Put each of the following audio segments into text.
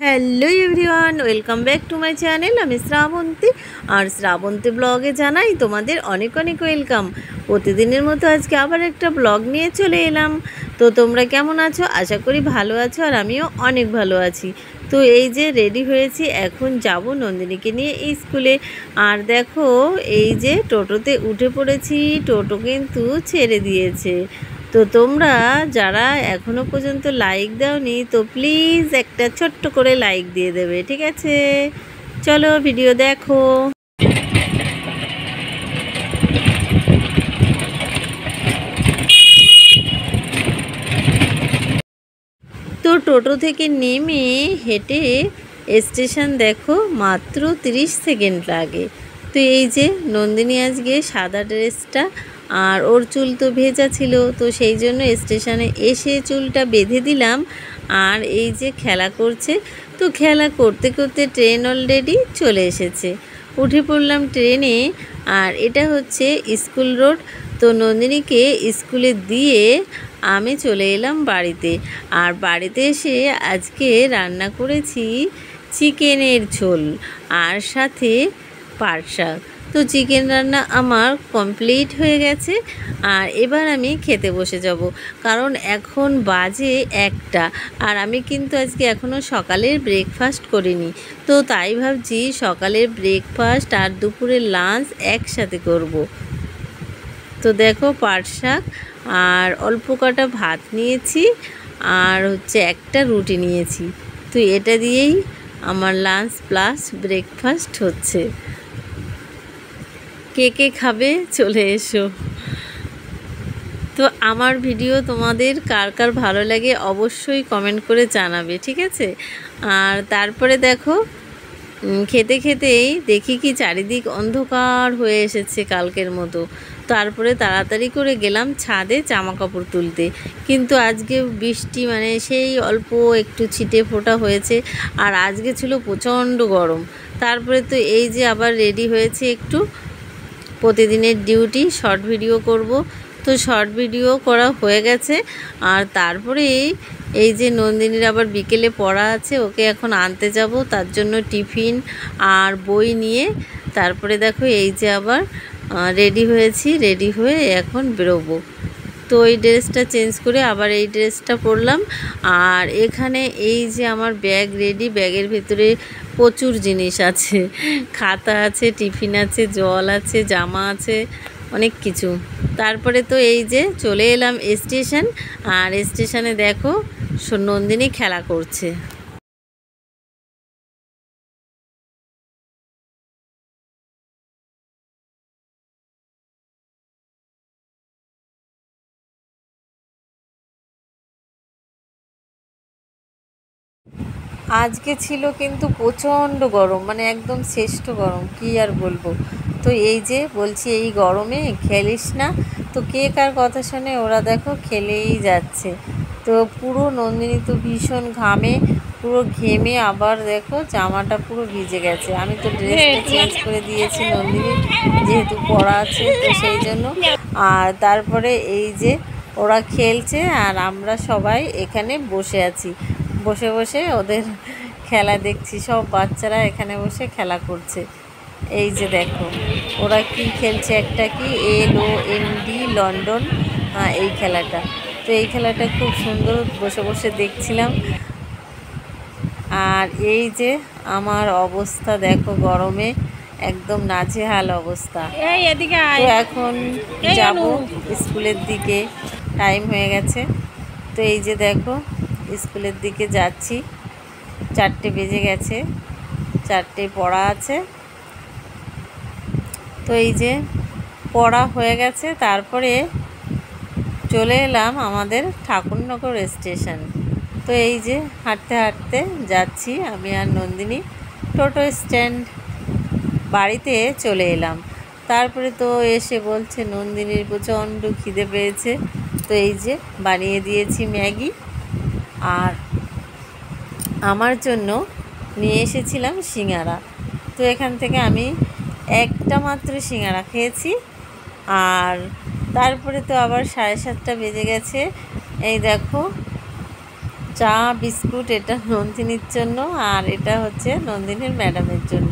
Hello everyone, welcome back to my channel. আমি শ্রাবন্তী, আর শ্রাবন্তী ব্লগে জানাই তোমাদের অনেক অনেক ওয়েলকাম। প্রতিদিনের মতো আজকে আবার একটা ব্লগ নিয়ে চলে এলাম। তো তোমরা কেমন আছো? আশা করি ভালো আছো, আর আমিও অনেক ভালো আছি। তো এই যে রেডি হয়েছি, এখন যাব নন্দিনীকে নিয়ে স্কুলে। আর দেখো, এই যে টোটোতে উঠে পড়েছি, টোটো কিন্তু ছেড়ে দিয়েছে। তো তোমরা যারা এখনও পর্যন্ত লাইক দাওনি, তো প্লিজ একটা ছোট্ট করে লাইক দিয়ে দেবে, ঠিক আছে? চলো ভিডিও দেখো। তো টোটো থেকে নেমে হেঁটে স্টেশন দেখো, মাত্র 30 সেকেন্ড লাগে। তো এই যে নন্দিনী আজকে সাদা ড্রেসটা, আর ওর চুল তো ভেজা ছিল, তো সেই জন্য স্টেশনে এসে চুলটা বেঁধে দিলাম। আর এই যে খেলা করছে, তো খেলা করতে করতে ট্রেন অলরেডি চলে এসেছে। উঠে পড়লাম ট্রেনে, আর এটা হচ্ছে স্কুল রোড। তো নন্দিনীকে স্কুলে দিয়ে আমি চলে এলাম বাড়িতে। আর বাড়িতে এসে আজকে রান্না করেছি চিকেনের ঝোল, আর সাথে পাট শাক। তো চিকেন রান্না আমার কমপ্লিট হয়ে গেছে, আর এবার আমি খেতে বসে যাব। কারণ এখন বাজে 1টা, আর আমি কিন্তু আজকে এখনও সকালের ব্রেকফাস্ট করিনি। তো তাই ভাবছি সকালের ব্রেকফাস্ট আর দুপুরের লাঞ্চ একসাথে করব। তো দেখো, পাট শাক আর অল্প কটা ভাত নিয়েছি, আর হচ্ছে একটা রুটি নিয়েছি। তো এটা দিয়েই আমার লাঞ্চ প্লাস ব্রেকফাস্ট হচ্ছে। কে কে খাবে চলে এসো। তো আমার ভিডিও তোমাদের কার কার ভালো লাগে অবশ্যই কমেন্ট করে জানাবে, ঠিক আছে? আর তারপরে দেখো, খেতে খেতেই দেখি কি চারিদিক অন্ধকার হয়ে এসেছে কালকের মতো। তারপরে তাড়াতাড়ি করে গেলাম ছাদে জামা কাপড় তুলতে। কিন্তু আজকে বৃষ্টি, মানে সেই অল্প একটু ছিটে ফোঁটা হয়েছে, আর আজকে ছিল প্রচণ্ড গরম। তারপরে তো এই যে আবার রেডি হয়েছে একটু, প্রতিদিনের ডিউটি শর্ট ভিডিও করব। তো শর্ট ভিডিও করা হয়ে গেছে। আর তারপরে এই যে নন্দিনীর আবার বিকেলে পড়া আছে, ওকে এখন আনতে যাব, তার জন্য টিফিন আর বই নিয়ে তারপরে দেখো এই যে আবার রেডি হয়েছি, রেডি হয়ে এখন বেরোবো। তো এই ড্রেসটা চেঞ্জ করে আবার এই ড্রেসটা পরলাম। আর এখানে এই যে আমার ব্যাগ রেডি, ব্যাগের ভেতরে প্রচুর জিনিস আছে, খাতা আছে, টিফিন আছে, জল আছে, জামা আছে, অনেক কিছু। তারপরে তো এই যে চলে এলাম স্টেশন, আর স্টেশনে দেখো নন্দিনী খেলা করছে। আজকে ছিল কিন্তু প্রচণ্ড গরম, মানে একদম শ্রেষ্ঠ গরম, কি আর বলবো। তো এই যে বলছি, এই গরমে খেলিস না। তো কে কার কথা শুনে ওরা দেখো খেলেই যাচ্ছে। তো পুরো নন্দিনী তো ভীষণ ঘামে, পুরো ঘেমে আবার দেখো জামাটা পুরো ভিজে গেছে। আমি তো ড্রেসটা চেঞ্জ করে দিয়েছি নন্দিনী, যেহেতু পড়া আছে, তো সেই জন্য। আর তারপরে এই যে ওরা খেলছে, আর আমরা সবাই এখানে বসে আছি, বসে বসে ওদের খেলা দেখছি। সব বাচ্চারা এখানে বসে খেলা করছে। এই যে দেখো ওরা কি খেলছে, একটা কি LOND, লন্ডন, এই খেলাটা। তো এই খেলাটা খুব সুন্দর, বসে বসে দেখছিলাম। আর এই যে আমার অবস্থা দেখো, গরমে একদম নাজেহাল অবস্থা। তো এখন যাব স্কুলের দিকে, টাইম হয়ে গেছে। তো এই যে দেখো স্কুলের দিকে যাচ্ছি, 4টে বেজে গেছে, 4টে পড়া আছে। তো এই যে পড়া হয়ে গেছে, তারপরে চলে এলাম আমাদের ঠাকুরনগর স্টেশন। তো এই যে হাঁটতে হাঁটতে যাচ্ছি আমি আর নন্দিনী। টোটো স্ট্যান্ড বাড়িতে চলে এলাম। তারপরে তো এসে বলছে নন্দিনীর প্রচণ্ড খিদে পেয়েছে। তো এই যে বানিয়ে দিয়েছি ম্যাগি, আর আমার জন্য নিয়ে এসেছিলাম সিঙ্গারা। তো এখান থেকে আমি একটা মাত্র সিঙ্গারা খেয়েছি। আর তারপরে তো আবার 7:30 বেজে গেছে। এই দেখো চা বিস্কুট, এটা নন্দিনীর জন্য আর এটা হচ্ছে নন্দিনীর ম্যাডামের জন্য।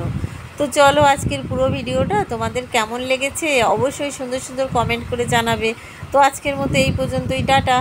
তো চলো আজকের পুরো ভিডিওটা তোমাদের কেমন লেগেছে অবশ্যই সুন্দর সুন্দর কমেন্ট করে জানাবে। তো আজকের মতো এই পর্যন্তই, টাটা।